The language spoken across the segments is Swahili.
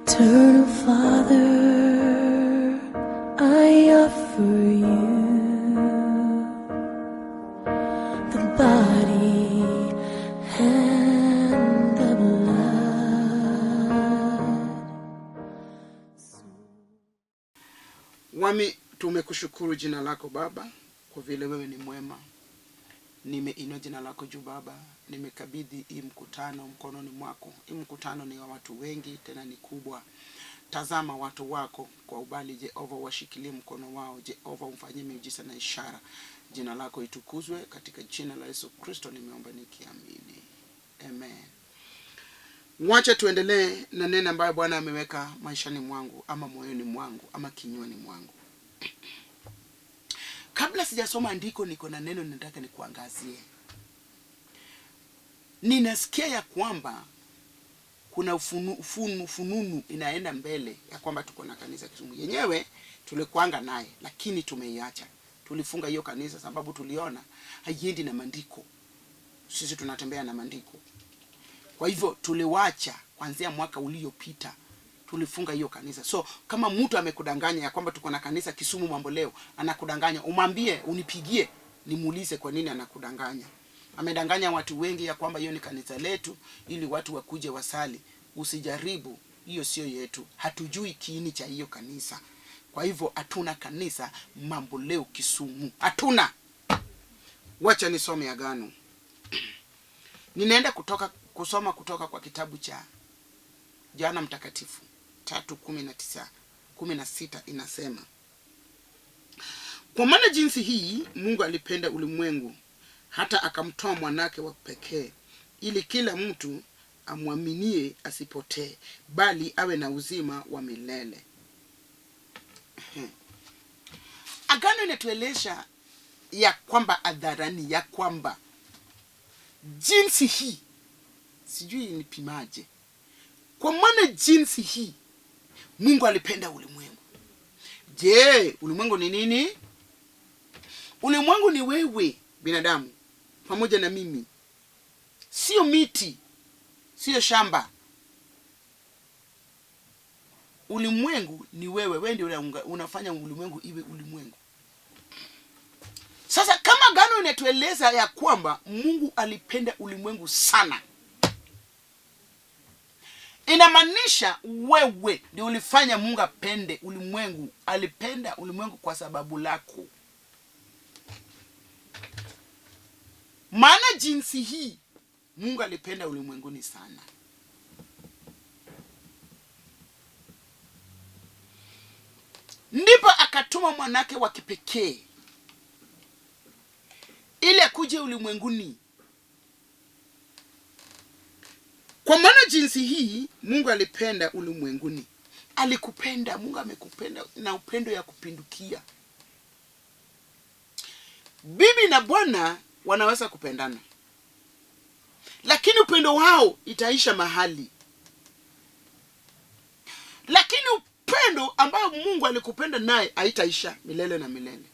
Eternal Father, I offer you the body and the blood. Wami, tumekushukuru jina lako Baba kwa vile wewe ni mwema. Nimeinua jina lako juu Baba, nimekabidhi hii mkutano mkononi mwako. Hii mkutano ni wa watu wengi, tena ni kubwa. Tazama watu wako kwa ubali, Jehova, washikilie mkono wao. Jehova, umfanyie miujiza na ishara. Jina lako itukuzwe, katika jina la Yesu Kristo nimeomba nikiamini. Amen. Wacha tuendelee na neno ambayo Bwana ameweka maishani mwangu, ama moyoni mwangu, ama kinywani mwangu. Kabla sijasoma andiko, niko na neno nataka nikuangazie. Ninasikia ya kwamba kuna ufununu inaenda mbele ya kwamba tuko na kanisa Kisumu. Yenyewe tulikuanga naye, lakini tumeiacha. Tulifunga hiyo kanisa sababu tuliona haiendi na maandiko. Sisi tunatembea na maandiko. Kwa hivyo tuliwacha kuanzia mwaka uliopita. Tulifunga hiyo kanisa. So kama mtu amekudanganya ya kwamba tuko na kanisa Kisumu mambo leo, anakudanganya, umwambie, unipigie, nimuulize kwa nini anakudanganya. Amedanganya watu wengi ya kwamba hiyo ni kanisa letu ili watu wakuje wasali. Usijaribu, hiyo sio yetu. Hatujui kiini cha hiyo kanisa. Kwa hivyo hatuna kanisa mambo leo Kisumu. Hatuna. Wacha nisome agano. Ninaenda kusoma kutoka kwa kitabu cha Yohana Mtakatifu 3:16 inasema, kwa maana jinsi hii Mungu alipenda ulimwengu hata akamtoa mwanake wa pekee, ili kila mtu amwaminie asipotee, bali awe na uzima wa milele. Agano inatueleza ya kwamba adharani ya kwamba jinsi hii, sijui nipimaje, kwa maana jinsi hii Mungu alipenda ulimwengu. Je, ulimwengu ni nini? Ulimwengu ni wewe binadamu pamoja na mimi. Sio miti, sio shamba. Ulimwengu ni wewe. Wewe ndio unafanya ulimwengu iwe ulimwengu. Sasa kama agano inatueleza ya kwamba Mungu alipenda ulimwengu sana, inamaanisha wewe ndio ulifanya Mungu apende ulimwengu. Alipenda ulimwengu kwa sababu lako. Maana jinsi hii Mungu alipenda ulimwenguni sana. Ndipo akatuma mwanake wa kipekee ili akuje ulimwenguni. Kwa maana jinsi hii Mungu alipenda ulimwenguni. Alikupenda, Mungu amekupenda na upendo ya kupindukia. Bibi na bwana wanaweza kupendana, lakini upendo wao itaisha mahali. Lakini upendo ambao Mungu alikupenda naye haitaisha milele na milele.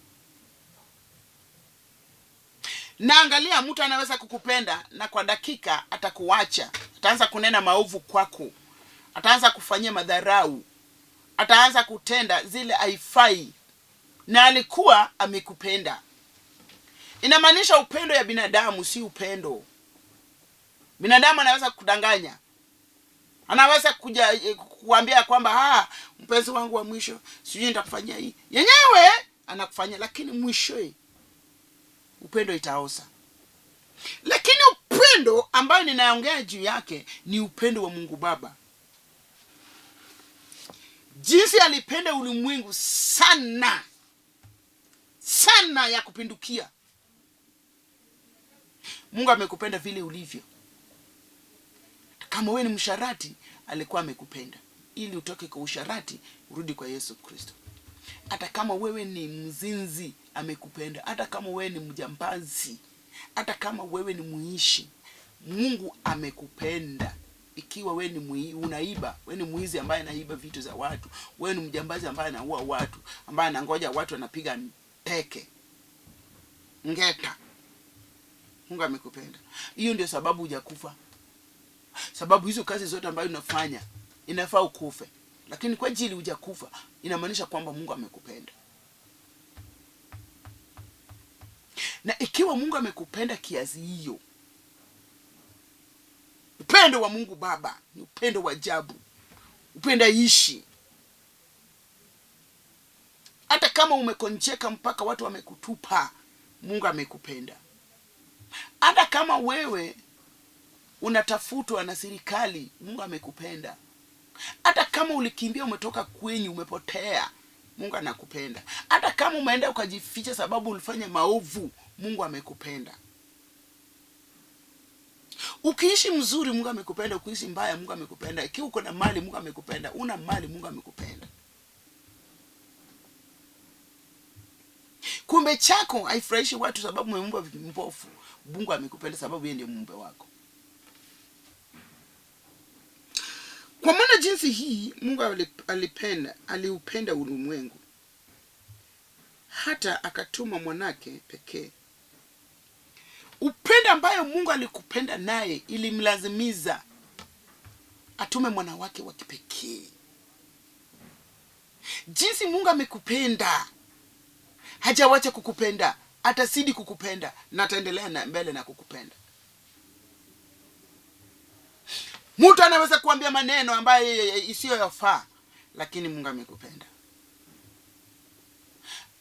Na angalia, mtu anaweza kukupenda na kwa dakika atakuacha. Ataanza kunena maovu kwako. Ataanza kufanyia madharau. Ataanza kutenda zile haifai. Na alikuwa amekupenda. Inamaanisha upendo ya binadamu si upendo. Binadamu anaweza kudanganya. Anaweza kuambia kwamba mpenzi wangu wa mwisho, sijui nitakufanyia hii. Yenyewe anakufanyia, lakini mwishoe upendo itaosa. Lakini upendo ambayo ninaongea juu yake ni upendo wa Mungu Baba. Jinsi alipenda ulimwengu sana, sana ya kupindukia. Mungu amekupenda vile ulivyo. Kama wewe ni msharati, alikuwa amekupenda ili utoke kwa usharati urudi kwa Yesu Kristo. Hata kama wewe ni mzinzi, amekupenda. Hata kama wewe ni mjambazi, hata kama wewe ni muishi, Mungu amekupenda. Ikiwa wewe ni unaiba, wewe ni muizi ambaye anaiba vitu za watu, wewe ni mjambazi ambaye anaua watu, ambaye anangoja watu wanapiga teke, ngeta, Mungu amekupenda. Hiyo ndio sababu hujakufa. Sababu hizo kazi zote ambazo unafanya inafaa ukufe. lakini kwa ajili hujakufa, inamaanisha kwamba Mungu amekupenda. Na ikiwa Mungu amekupenda kiasi hiyo, upendo wa Mungu Baba ni upendo wa ajabu, upenda ishi. Hata kama umekonjeka mpaka watu wamekutupa, Mungu amekupenda. Hata kama wewe unatafutwa na serikali, Mungu amekupenda. Hata kama ulikimbia, umetoka kwenyu, umepotea, Mungu anakupenda. Hata kama umeenda ukajificha sababu ulifanya maovu, Mungu amekupenda. Ukiishi mzuri, Mungu amekupenda. Ukiishi mbaya, Mungu amekupenda. Ikiwa uko na mali, Mungu amekupenda. Una mali, Mungu amekupenda. Kumbe chako haifurahishi watu sababu umeumba mpofu. Mungu amekupenda sababu yeye ndiye muumbe wako. Kwa maana jinsi hii Mungu aliupenda ulimwengu hata akatuma mwanake pekee. Upendo ambayo Mungu alikupenda naye ilimlazimiza atume mwana wake wa kipekee. Jinsi Mungu amekupenda, hajawacha kukupenda, atazidi kukupenda na ataendelea na mbele na kukupenda. Mtu anaweza kuambia maneno ambayo isiyofaa, lakini Mungu amekupenda.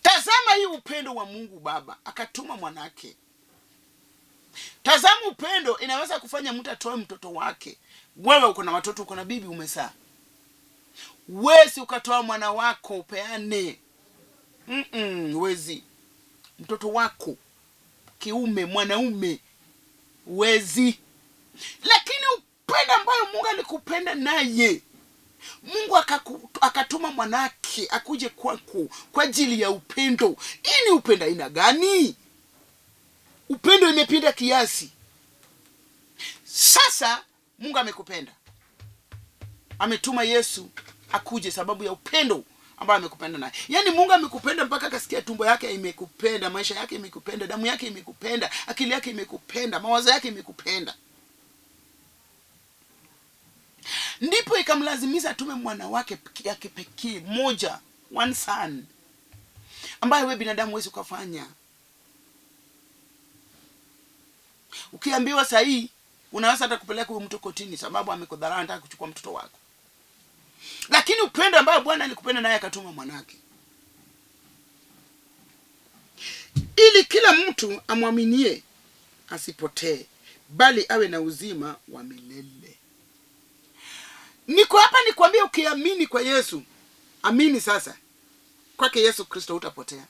Tazama hii upendo wa Mungu Baba, akatuma mwanake. Tazama upendo inaweza kufanya mtu atoe mtoto wake. Wewe uko na watoto, uko na bibi, umezaa. Wezi ukatoa mwana wako upeane. Wezi. Mtoto wako kiume, mwanaume, wezi. Lakini upendo ambayo Mungu alikupenda naye, Mungu akatuma mwanake akuje kwako kwa ajili ya upendo. Hii ni upendo aina gani? Upendo imepinda kiasi. Sasa Mungu amekupenda, ametuma Yesu akuje sababu ya upendo ambayo amekupenda naye. Yaani Mungu amekupenda mpaka akasikia tumbo yake imekupenda, maisha yake imekupenda, damu yake imekupenda, akili yake imekupenda, mawazo yake imekupenda. Ndipo ikamlazimisha atume mwana wake ya kipekee moja, one son, ambaye wewe binadamu huwezi kufanya. Ukiambiwa sahi, unaweza hata kupeleka huyo mtu kotini sababu amekudharau, anataka kuchukua mtoto wako. Lakini upendo ambao Bwana alikupenda naye akatuma mwanake, ili kila mtu amwaminie asipotee, bali awe na uzima wa milele. Niko hapa nikwambie, ukiamini kwa Yesu, amini sasa kwake Yesu Kristo, utapotea.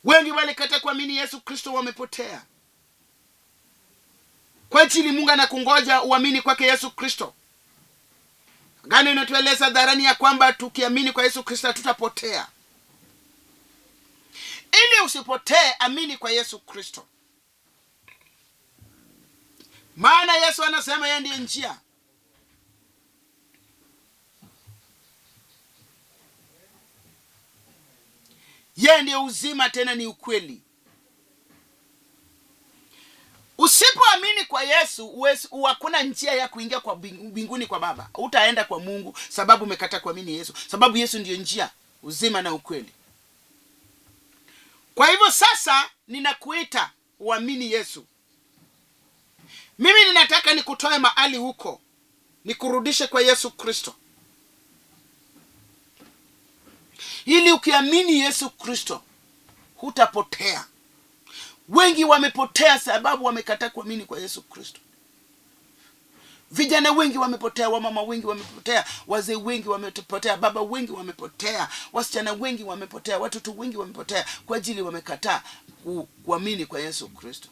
Wengi walikata kuamini Yesu Kristo, wamepotea. Kwa ajili Mungu anakungoja uamini kwake Yesu Kristo. Agano inatueleza dharani ya kwamba tukiamini kwa Yesu Kristo tutapotea. Ili usipotee, amini kwa Yesu Kristo. Maana Yesu anasema yeye ndiye njia. Yeye ndiye uzima, tena ni ukweli. Usipoamini kwa Yesu, hakuna njia ya kuingia kwa mbinguni kwa Baba. Utaenda kwa Mungu sababu umekataa kuamini Yesu. Sababu Yesu ndiyo njia, uzima na ukweli. Kwa hivyo sasa ninakuita uamini Yesu. Mimi ninataka nikutoe mahali huko, nikurudishe kwa Yesu Kristo. Ili ukiamini Yesu Kristo hutapotea. Wengi wamepotea sababu wamekataa kuamini kwa Yesu Kristo. Vijana wengi wamepotea, wamama wengi wamepotea, wazee wengi wamepotea, baba wengi wamepotea, wasichana wengi wamepotea, watoto wengi wamepotea kwa ajili wamekataa kuamini kwa Yesu Kristo.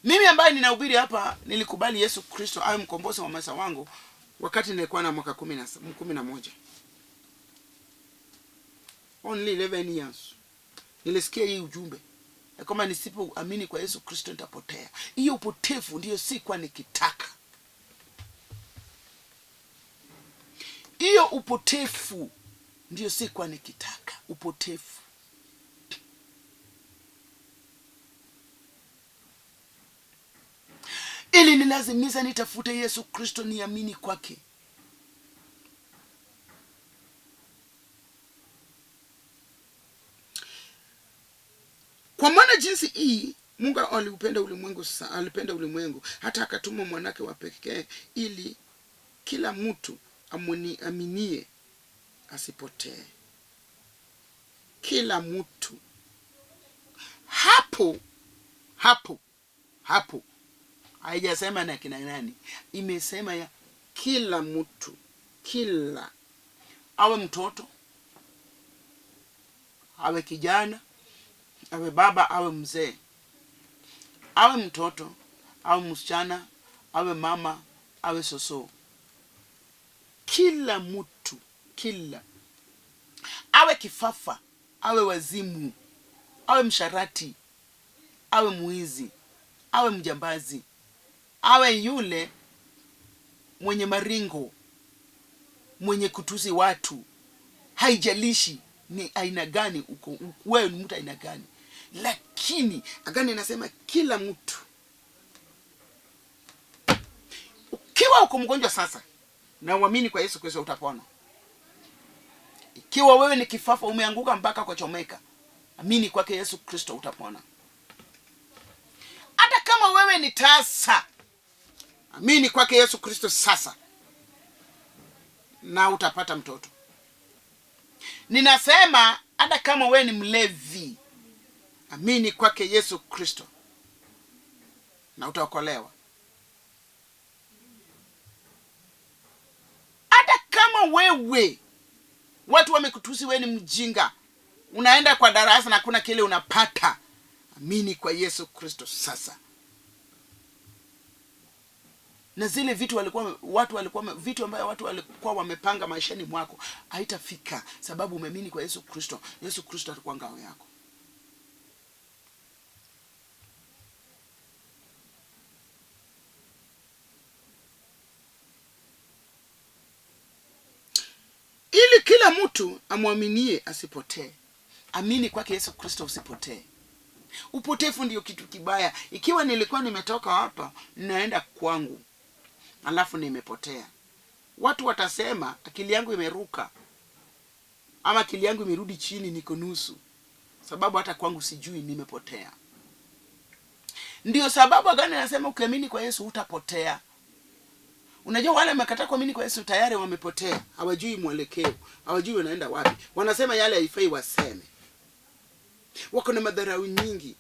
Mimi ambaye ninahubiri hapa, nilikubali Yesu Kristo awe mkombozi wa maisha wangu wakati nilikuwa na mwaka 11. Only 11 years. Nilisikia hii ujumbe ya kwamba nisipoamini kwa Yesu Kristo nitapotea. Hiyo upotevu ndiyo sikuwa nikitaka. Hiyo upotevu ndiyo sikuwa nikitaka. Upotevu. Ili nilazimiza nitafute Yesu Kristo, niamini kwake. jinsi hii Mungu alipenda ulimwengu hata akatuma mwanake wa pekee, ili kila mtu aminie asipotee. Kila mtu. Hapo haijasema na kina nani, imesema ya kila mtu. Kila, awe mtoto, awe kijana, awe baba, awe mzee, awe mtoto, awe msichana, awe mama, awe soso. Kila mtu, kila, awe kifafa, awe wazimu, awe msharati, awe muizi, awe mjambazi, awe yule mwenye maringo, mwenye kutusi watu, haijalishi ni aina gani uko, wewe ni mtu aina gani, lakini agano inasema kila mtu. Ukiwa uko mgonjwa sasa na uamini kwa Yesu Kristo utapona. Ikiwa wewe ni kifafa, umeanguka mpaka kwa chomeka, amini kwake Yesu Kristo utapona. Hata kama wewe ni tasa, amini kwake Yesu Kristo sasa na utapata mtoto. Ninasema hata kama wewe ni mlevi, amini kwake Yesu Kristo na utaokolewa. Hata kama wewe watu wamekutusi wewe ni mjinga, unaenda kwa darasa na kuna kile unapata, amini kwa Yesu Kristo sasa. Na zile vitu vitu ambayo watu walikuwa wamepanga maishani mwako haitafika, sababu umeamini kwa Yesu Kristo. Yesu Kristo atakuwa ngao yako. Ili kila mtu amwaminie asipotee. Amini kwake Yesu Kristo usipotee. Upotefu ndio kitu kibaya. Ikiwa nilikuwa nimetoka hapa naenda kwangu, alafu nimepotea, watu watasema akili yangu imeruka, ama akili yangu imerudi chini, niko nusu, sababu hata kwangu sijui nimepotea. Ndio sababu gani nasema ukiamini kwa Yesu utapotea. Unajua wale wamekataa kuamini kwa Yesu tayari wamepotea, hawajui mwelekeo, hawajui wanaenda wapi. Wanasema yale haifai waseme. Wako na madharau nyingi,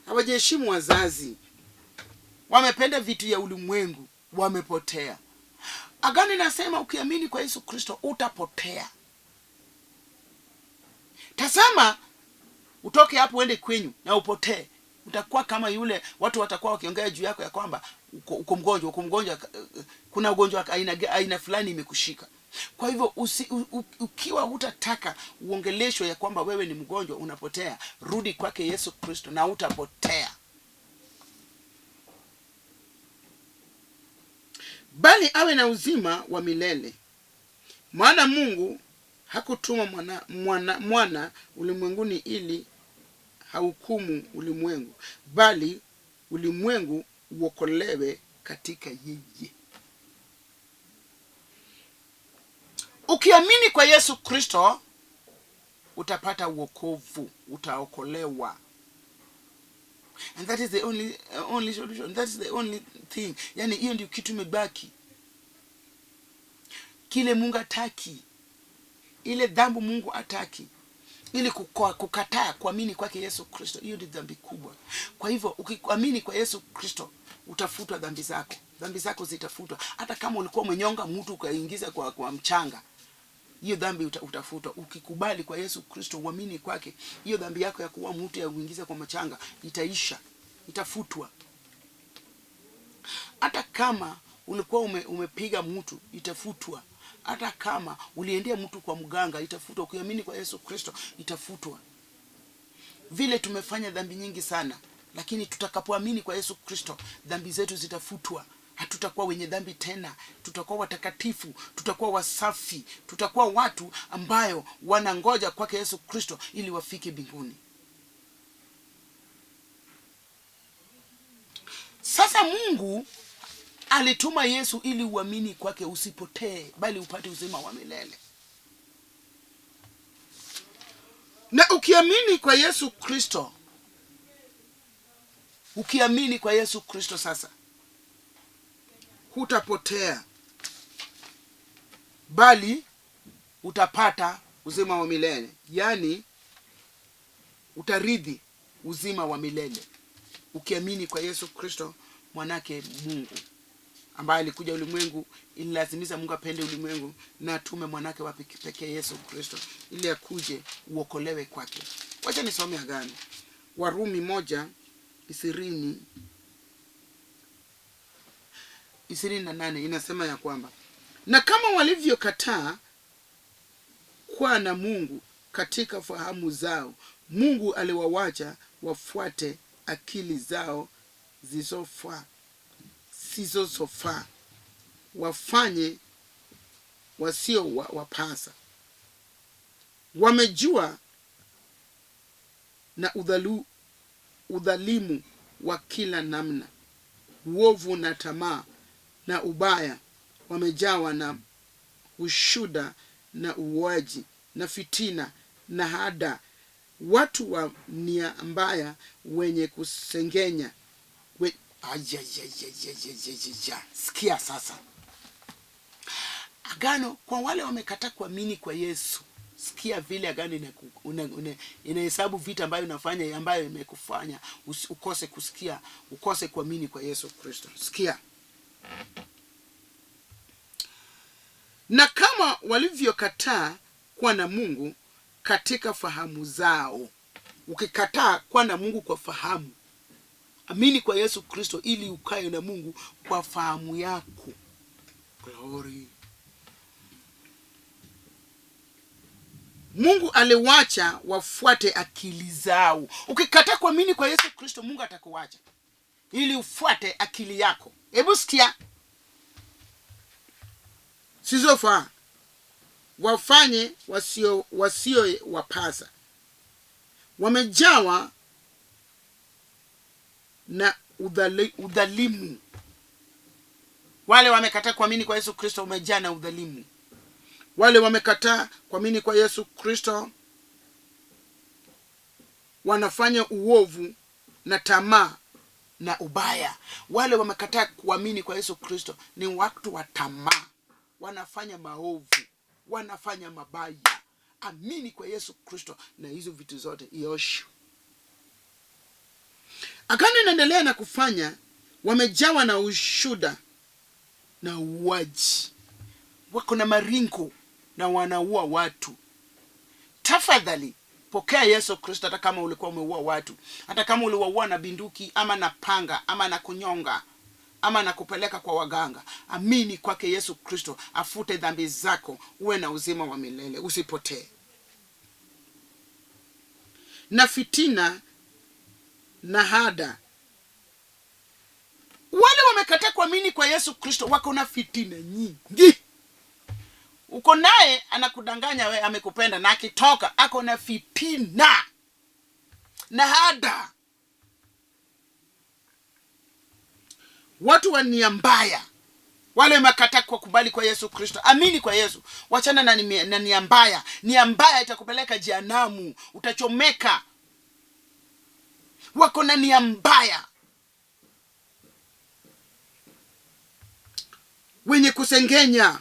hawajiheshimu wazazi, wamependa vitu ya ulimwengu, wamepotea. Agano nasema ukiamini kwa Yesu Kristo utapotea. Tazama, utoke hapo uende kwenyu na upotee. Utakuwa kama yule watu watakuwa wakiongea juu yako ya kwamba uko mgonjwa, kuna ugonjwa aina fulani imekushika. Kwa hivyo ukiwa hutataka uongeleshwe ya kwamba wewe ni mgonjwa unapotea, rudi kwake Yesu Kristo na utapotea. Bali awe na uzima wa milele. Maana Mungu hakutuma mwana ulimwenguni ili hahukumu ulimwengu, bali ulimwengu uokolewe katika yeye. Ukiamini kwa Yesu Kristo utapata wokovu, utaokolewa. And that is the only solution. That is the only thing. Yani hiyo ndio kitu imebaki. Kile Mungu hataki, ile dhambi Mungu hataki, ili kukataa kuamini kwake Yesu Kristo, hiyo ndio dhambi kubwa. Kwa hivyo ukiamini kwa Yesu Kristo utafutwa dhambi zako. Dhambi zako zitafutwa. Hata kama ulikuwa umenyonga mtu ukaingiza kwa mchanga, hiyo dhambi utafutwa. Ukikubali kwa Yesu Kristo, uamini kwake, hiyo dhambi yako ya kuwa mtu ya kuingiza kwa mchanga itaisha, itafutwa. Hata kama ulikuwa umepiga mtu, itafutwa. Hata kama uliendea mtu kwa mganga, itafutwa. Ukiamini kwa Yesu Kristo itafutwa. Vile tumefanya dhambi nyingi sana, lakini tutakapoamini kwa Yesu Kristo, dhambi zetu zitafutwa. Hatutakuwa wenye dhambi tena, tutakuwa watakatifu, tutakuwa wasafi, tutakuwa watu ambayo wanangoja kwake Yesu Kristo ili wafike mbinguni. Sasa Mungu alituma Yesu ili uamini kwake usipotee, bali upate uzima wa milele. Na ukiamini kwa Yesu Kristo Ukiamini kwa Yesu Kristo sasa, hutapotea, bali utapata uzima wa milele. Yaani utaridhi uzima wa milele ukiamini kwa Yesu Kristo, mwanake Mungu, ambaye alikuja ulimwengu ili lazimiza Mungu apende ulimwengu na atume mwanake wa pekee Yesu Kristo ili akuje uokolewe kwake. Wacha nisome agano. Warumi 1:28 inasema ya kwamba, na kama walivyokataa kuwa na Mungu katika fahamu zao, Mungu aliwawacha wafuate akili zao zisizofaa, wafanye wasio wapasa. Wamejua na udhalimu wa kila namna, uovu na tamaa na ubaya. Wamejawa na ushuda na uoaji na fitina na hada, watu wa nia mbaya, wenye kusengenya. Sikia sasa. Agano kwa wale wamekataa kuamini kwa Yesu. Sikia vile agano inahesabu vita ambayo unafanya, ambayo imekufanya ukose kusikia, ukose kuamini kwa Yesu Kristo. Sikia. Na kama walivyokataa kuwa na Mungu katika fahamu zao. Ukikataa kuwa na Mungu kwa fahamu, amini kwa Yesu Kristo ili ukae na Mungu kwa fahamu yako. Glory. Mungu aliwacha wafuate akili zao. Ukikataa kuamini kwa Yesu Kristo, Mungu atakuacha ili ufuate akili yako. Hebu sikia. Sizofaa, wafanye wasio wapasa. Wamejawa na udhalimu. Wale wamekataa kuamini kwa Yesu Kristo wamejaa na udhalimu. Wale wamekataa kuamini kwa Yesu Kristo wanafanya uovu na tamaa na ubaya. Wale wamekataa kuamini kwa Yesu Kristo ni watu wa tamaa, wanafanya maovu, wanafanya mabaya. Amini kwa Yesu Kristo na hizo vitu zote ioshwe. Agano inaendelea na kufanya, wamejawa na ushuda na uwaji. Wako na maringo na wanaua watu. Tafadhali pokea Yesu Kristo hata kama ulikuwa umeua watu. Hata kama uliwaua na binduki ama na panga ama na kunyonga ama na kupeleka kwa waganga. Amini kwake Yesu Kristo, afute dhambi zako, uwe na uzima wa milele, usipotee. Na fitina na hada. Wale wamekataa kuamini kwa Yesu Kristo wako na fitina nyingi. Uko naye anakudanganya wewe amekupenda, na akitoka ako na fitina na hada. Watu wa nia mbaya. Wale wamekataa kukubali kwa Yesu Kristo. Amini kwa Yesu. Wachana na nia mbaya. Nia mbaya itakupeleka jehanamu. Utachomeka. Wako na nia mbaya. Wenye kusengenya.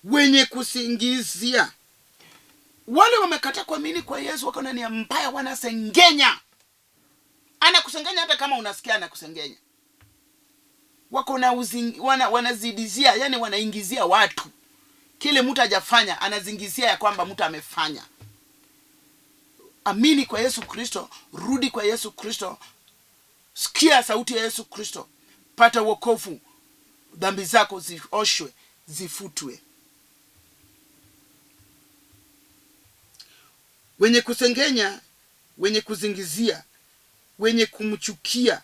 Wenye kusingizia. Wale wamekataa kuamini kwa Yesu wako na nia mbaya, wanasengenya. Anakusengenya hata kama unasikia anakusengenya. Wako na wanazidizia, yani wanaingizia watu. Kile mtu hajafanya anazingizia ya kwamba mtu amefanya. Amini kwa Yesu Kristo, rudi kwa Yesu Kristo. Sikia sauti ya Yesu Kristo. Pata wokovu. Dhambi zako zioshwe, zifutwe. Wenye kusengenya, wenye kuzingizia, wenye kumchukia.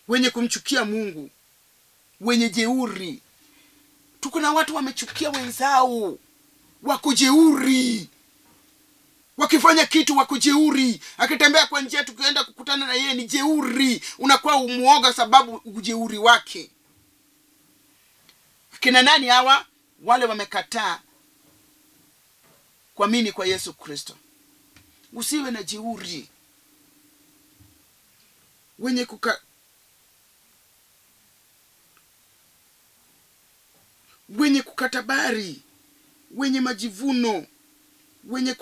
Wenye kumchukia Mungu, wenye jeuri. Tuko na watu wamechukia wenzao, wakujeuri. Wakifanya kitu wakujeuri. Akitembea kwa njia tukienda kukutana na yeye ni jeuri. Unakuwa umuoga sababu ujeuri wake. Kina nani hawa? Wale wamekataa kuamini kwa Yesu Kristo. Usiwe na jeuri. Wenye kukatabari, wenye majivuno, wenye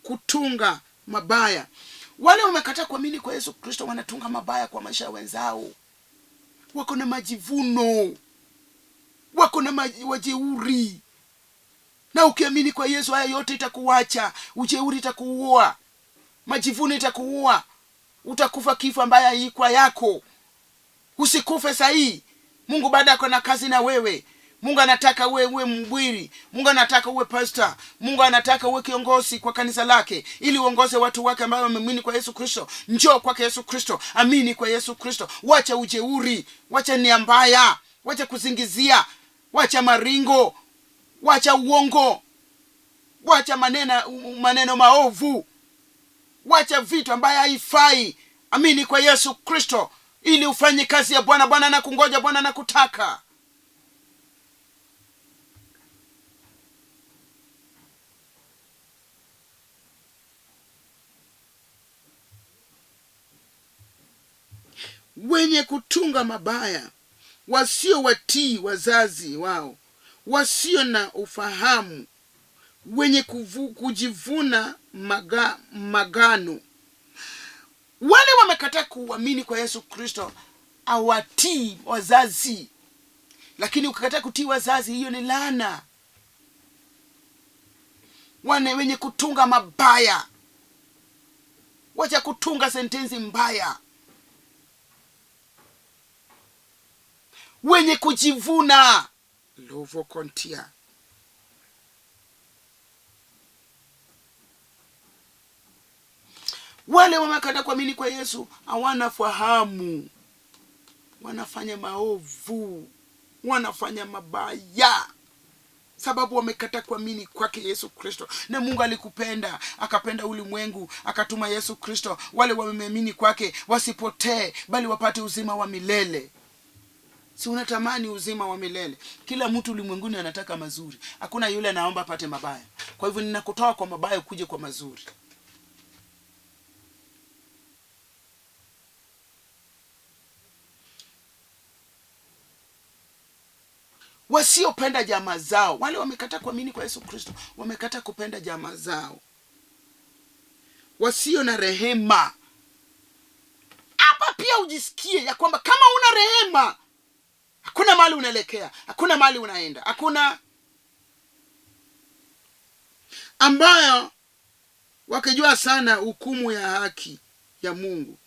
kutunga mabaya. Wale wamekataa kuamini kwa Yesu Kristo wanatunga mabaya kwa maisha ya wenzao. Wako na majivuno, wako na wajeuri. Na ukiamini kwa Yesu, haya yote itakuacha. Ujeuri itakuua, majivuno itakuua. Utakufa kifo ambaye haikuwa yako. Usikufe sahi. Mungu bado ako na kazi na wewe. Mungu anataka uwe mhubiri. Mungu anataka uwe pastor. Mungu anataka uwe kiongozi kwa kanisa lake, ili uongoze watu wake ambao wameamini kwa Yesu Kristo. Njoo kwa Yesu Kristo, amini kwa Yesu Kristo. Wacha ujeuri, wacha nia mbaya, wacha kuzingizia, wacha maringo, wacha uongo, wacha maneno maovu, wacha vitu ambaye haifai. Amini kwa Yesu Kristo ili ufanye kazi ya Bwana. Bwana anakungoja, Bwana anakutaka. Wenye kutunga mabaya, wasio watii wazazi wao, wasio na ufahamu, wenye kujivuna magano. Wale wamekataa kuamini kwa Yesu Kristo hawatii wazazi. Lakini ukikataa kutii wazazi, hiyo ni laana. Wenye kutunga mabaya, wacha kutunga sentensi mbaya. Wenye kujivuna, lovo kontia. Wale wamekataa kuamini kwa Yesu hawana fahamu. Wanafanya maovu, wanafanya mabaya, sababu wamekataa kuamini kwake Yesu Kristo. Na Mungu alikupenda, akapenda ulimwengu, akatuma Yesu Kristo wale wameamini kwake wasipotee, bali wapate uzima wa milele. Si unatamani uzima wa milele? Kila mtu ulimwenguni anataka mazuri. Hakuna yule anaomba apate mabaya. Kwa hivyo ninakutoa kwa mabaya ukuje kwa mazuri. Wasiopenda jamaa zao. Wale wamekataa kuamini kwa Yesu Kristo, wamekataa kupenda jamaa zao. Wasio na rehema. Hapa pia ujisikie ya kwamba kama una rehema, hakuna mahali unaelekea, hakuna mahali unaenda, hakuna. Ambayo wakijua sana hukumu ya haki ya Mungu,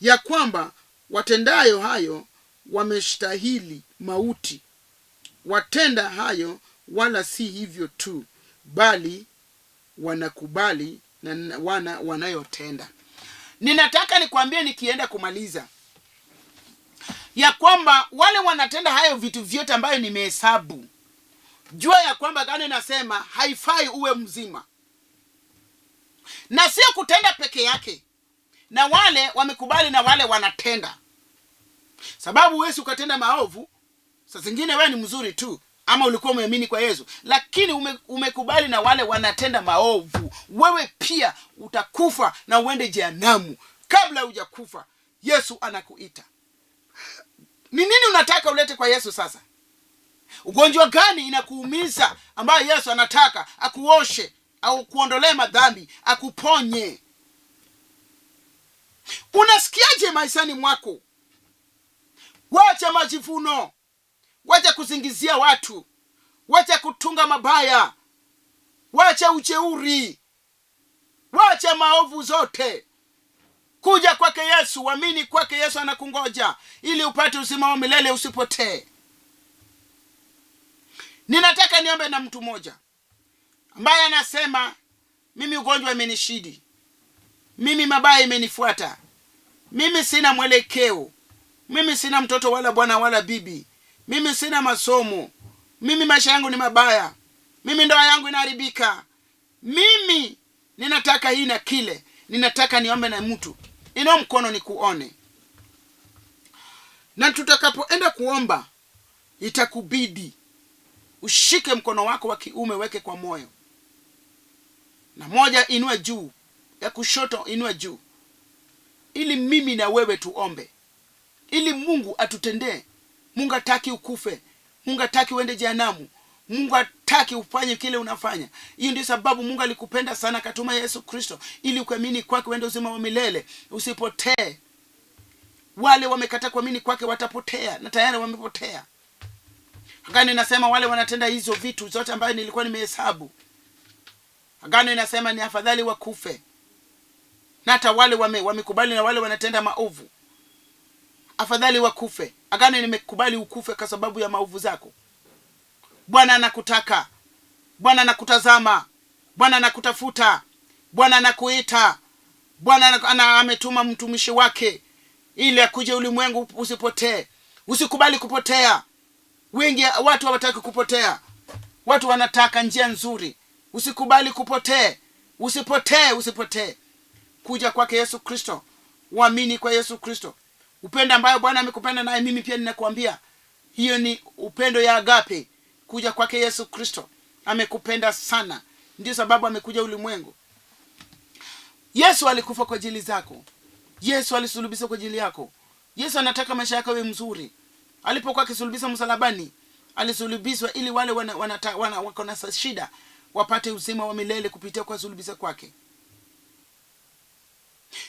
ya kwamba watendayo hayo wamestahili mauti. Watenda hayo wala si hivyo tu, bali wanakubali na wanayotenda. Ninataka nikwambie nikienda kumaliza, ya kwamba wale wanatenda hayo vitu vyote ambayo nimehesabu, jua ya kwamba gani nasema haifai uwe mzima. Na sio kutenda peke yake, na wale wamekubali na wale wanatenda. Sababu wewe ukatenda maovu, saa zingine wewe ni mzuri tu, ama ulikuwa umeamini kwa Yesu, lakini umekubali na wale wanatenda maovu, wewe pia utakufa na uende jehanamu. Kabla hujakufa, Yesu anakuita. Ni nini unataka ulete kwa Yesu sasa? Ugonjwa gani inakuumiza ambayo Yesu anataka akuoshe au kuondolee madhambi, akuponye? Unasikiaje maishani mwako? Wacha majivuno, wacha kusingizia watu, wacha kutunga mabaya, wacha ujeuri, wacha maovu zote. Kuja kwake Yesu, amini kwake Yesu, anakungoja ili upate uzima wa milele, usipotee. Ninataka niombe na mtu mmoja ambaye anasema, mimi ugonjwa imenishidi, mimi mabaya imenifuata, mimi sina mwelekeo, mimi sina mtoto wala bwana wala bibi, mimi sina masomo, mimi maisha yangu ni mabaya, mimi ndoa yangu inaharibika, mimi ninataka hii na kile. Ninataka niombe na mtu. Inua mkono nikuone. Na tutakapoenda kuomba, itakubidi ushike mkono wako wa kiume, weke kwa moyo. na moja inua juu, ya kushoto inua juu, ili mimi na wewe tuombe, ili Mungu atutendee. Mungu hataki ukufe, Mungu hataki uende jehanamu, Mungu hataki ufanye kile unafanya. Hiyo ndio sababu Mungu alikupenda sana akatuma Yesu Kristo, ili uamini kwake uende uzima wa milele, usipotee. Wale wamekataa kuamini kwake watapotea, na tayari wamepotea. Agano inasema wale wanatenda hizo vitu zote ambayo nilikuwa nimehesabu, agano inasema ni afadhali wakufe. Na hata wale wamekubali na wale wanatenda maovu, afadhali wakufe. Agano nimekubali ukufe kwa sababu ya maovu zako. Bwana anakutaka, Bwana anakutazama, Bwana anakutafuta, Bwana anakuita. Bwana ametuma mtumishi wake ili akuje ulimwengu usipotee. Usikubali kupotea. Wengi watu hawataka kupotea. Watu wanataka njia nzuri. Usikubali kupotee. Usipotee. Kuja kwake Yesu Kristo. Uamini kwa Yesu Kristo. Upendo ambayo Bwana amekupenda naye mimi pia ninakuambia. Hiyo ni upendo ya agape. Kuja kwake Yesu Kristo. Amekupenda sana. Ndio sababu amekuja ulimwengu. Yesu alikufa kwa ajili zako. Yesu alisulubishwa kwa ajili yako. Yesu anataka maisha yako yawe mzuri. Alipokuwa akisulubishwa msalabani, alisulubishwa ili wale wako na shida wapate uzima wa milele kupitia kwa sulubisha kwake.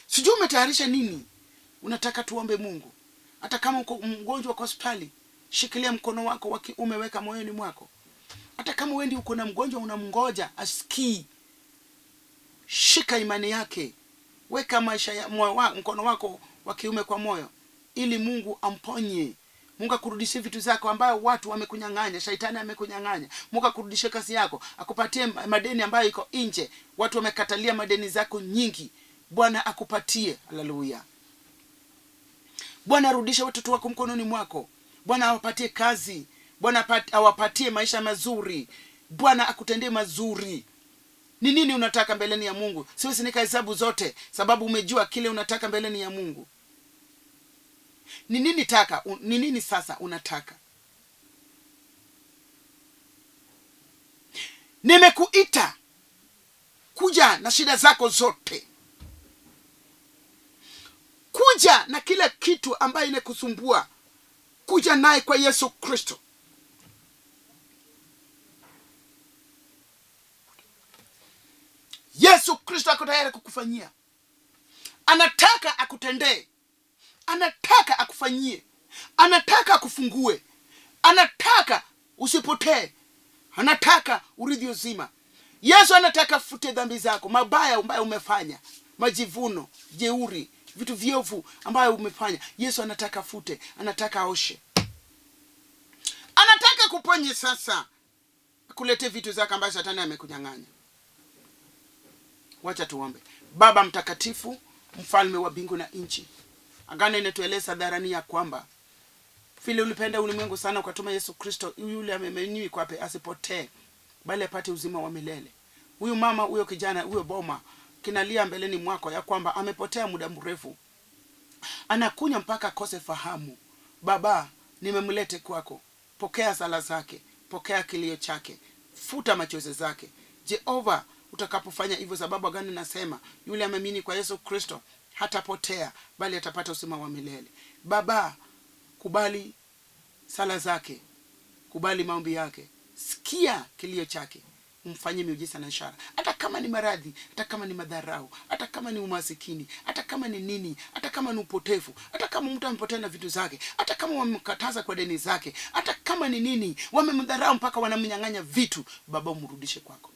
Sijui umetayarisha nini? Unataka tuombe Mungu. Hata kama uko mgonjwa kwa hospitali, shikilia mkono wako wa kiume, weka moyoni mwako. Hata kama wewe uko na mgonjwa unamngoja asikii, shika imani yake. Weka mkono wako wa kiume kwa moyo ili Mungu amponye. Mungu akurudishie vitu zako ambayo watu wamekunyang'anya, shetani amekunyang'anya. Mungu akurudishie kazi yako, akupatie madeni ambayo iko nje. Watu wamekatalia madeni zako nyingi. Bwana akupatie. Haleluya. Bwana arudishe watoto wako mkononi mwako. Bwana awapatie kazi. Bwana awapatie maisha mazuri. Bwana akutendee mazuri. Ni nini unataka mbeleni ya Mungu? Siwezi nikahesabu zote, sababu umejua kile unataka mbeleni ya Mungu. Ni nini sasa unataka? Nimekuita kuja na shida zako zote. Kuja na kila kitu ambayo inakusumbua. Kuja naye kwa Yesu Kristo. Yesu Kristo ako tayari kukufanyia. Anataka akutendee. Anataka akufanyie. Anataka akufungue. Anataka usipotee. Anataka urithi uzima. Yesu anataka afute dhambi zako, mabaya ambayo umefanya, majivuno, jeuri, vitu viovu ambayo umefanya. Yesu anataka afute, anataka aoshe. Anataka kuponye sasa. Akulete vitu zako ambazo shetani amekunyang'anya. Wacha tuombe. Baba mtakatifu, mfalme wa mbingu na nchi, agano inatueleza dharani ya kwamba vile ulipenda ulimwengu sana ukatuma Yesu Kristo, yule amemeniwi kwape asipotee bali apate uzima wa milele. Huyu mama, huyo kijana, huyo boma kinalia mbeleni mwako ya kwamba amepotea muda mrefu. Anakunya mpaka akose fahamu. Baba, nimemlete kwako. Pokea sala zake, pokea kilio chake, futa machozi zake. Jehova, utakapofanya hivyo, sababu agano nasema yule amemini kwa Yesu Kristo hatapotea bali atapata uzima wa milele. Baba, kubali sala zake, kubali maombi yake, sikia kilio chake, umfanyie miujiza na ishara. Hata kama ni maradhi, hata kama ni madharau, hata kama ni umasikini, hata kama ni nini, hata kama ni upotevu, hata kama mtu amepotea na vitu zake, hata kama wamemkataza kwa deni zake, hata kama ni nini, wamemdharau mpaka wanamnyang'anya vitu, Baba umrudishe kwako.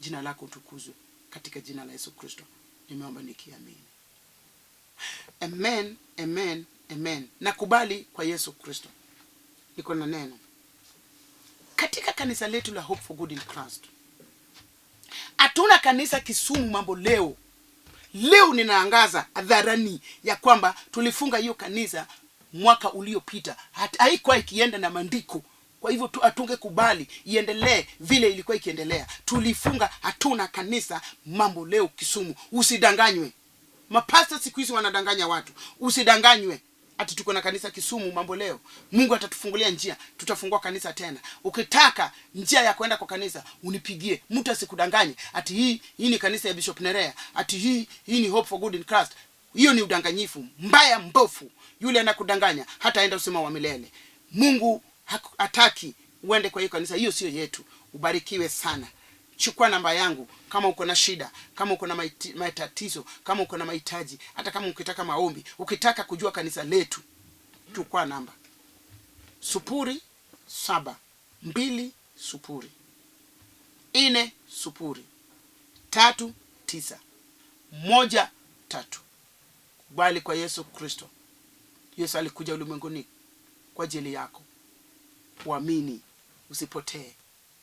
Jina lako utukuzwe katika jina la Yesu Kristo. Nimeomba nikiamini. Amen, amen, amen. Nakubali kwa Yesu Kristo. Niko na neno. Katika kanisa letu la Hope for Good in Christ, hatuna kanisa Kisumu mambo leo. Leo ninaangaza hadharani ya kwamba tulifunga hiyo kanisa mwaka uliopita. Haikuwa ikienda na maandiko. Kwa hivyo hatungekubali iendelee vile ilikuwa ikiendelea. Tulifunga, hatuna kanisa mambo leo Kisumu. Usidanganywe. Mapasta siku hizi wanadanganya watu. Usidanganywe. ati tuko na kanisa Kisumu mambo leo. Mungu atatufungulia njia, tutafungua kanisa tena. Ukitaka njia ya kwenda kwa kanisa, unipigie. Mtu asikudanganye ati hii ni kanisa ya Bishop Nereah, ati hii ni Hope for Good in Christ. Hiyo ni udanganyifu mbaya mbofu. Yule anakudanganya hata aenda usema wa milele. Mungu hataki uende kwa hiyo kanisa, hiyo sio yetu. Ubarikiwe sana. Chukua namba yangu kama uko na shida, kama uko na matatizo, kama uko na mahitaji, hata kama ukitaka maombi, ukitaka kujua kanisa letu, chukua namba 0720403913. Kubali kwa Yesu Kristo. Yesu alikuja ulimwenguni kwa ajili yako. Uamini, usipotee,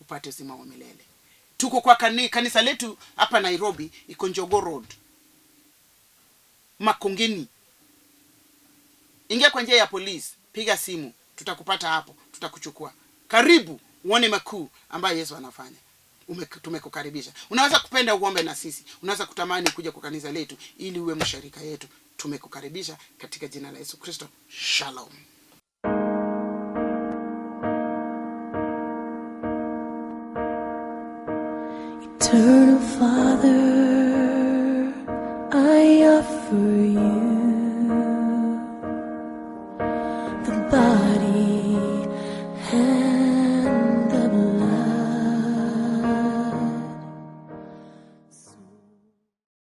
upate uzima wa milele. Tuko kwa kanisa letu hapa Nairobi, iko Njogoo Road, Makongeni. Ingia kwa njia ya polisi, piga simu, tutakupata hapo, tutakuchukua. Karibu uone makuu ambayo Yesu anafanya. Tumekukaribisha. Unaweza kupenda uombe na sisi, unaweza kutamani kuja kwa kanisa letu ili uwe mshirika yetu. Tumekukaribisha katika jina la Yesu Kristo. Shalom. Eternal Father,